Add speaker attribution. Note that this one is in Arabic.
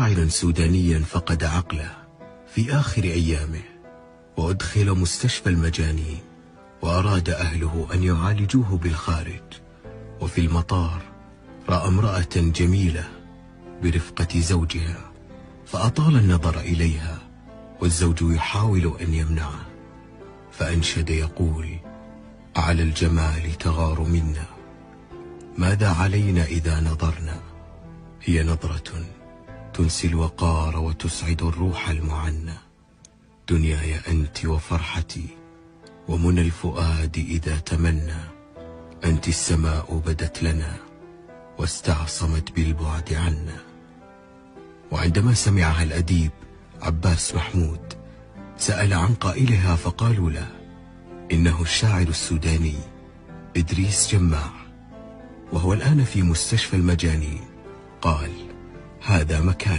Speaker 1: شاعرا سودانيا فقد عقله في آخر أيامه، وأدخل مستشفى المجانين، وأراد أهله أن يعالجوه بالخارج. وفي المطار رأى امرأة جميلة برفقة زوجها، فأطال النظر إليها، والزوج يحاول أن يمنعه، فأنشد يقول: على الجمال تغار منا، ماذا علينا إذا نظرنا؟ هي نظرة تنسي الوقار وتسعد الروح المعنى. دنياي أنت وفرحتي، ومنى الفؤاد إذا تمنى. أنت السماء بدت لنا، واستعصمت بالبعد عنا. وعندما سمعها الأديب عباس محمود سأل عن قائلها، فقالوا له إنه الشاعر السوداني إدريس جماع، وهو الآن في مستشفى المجانين. قال: هذا مكان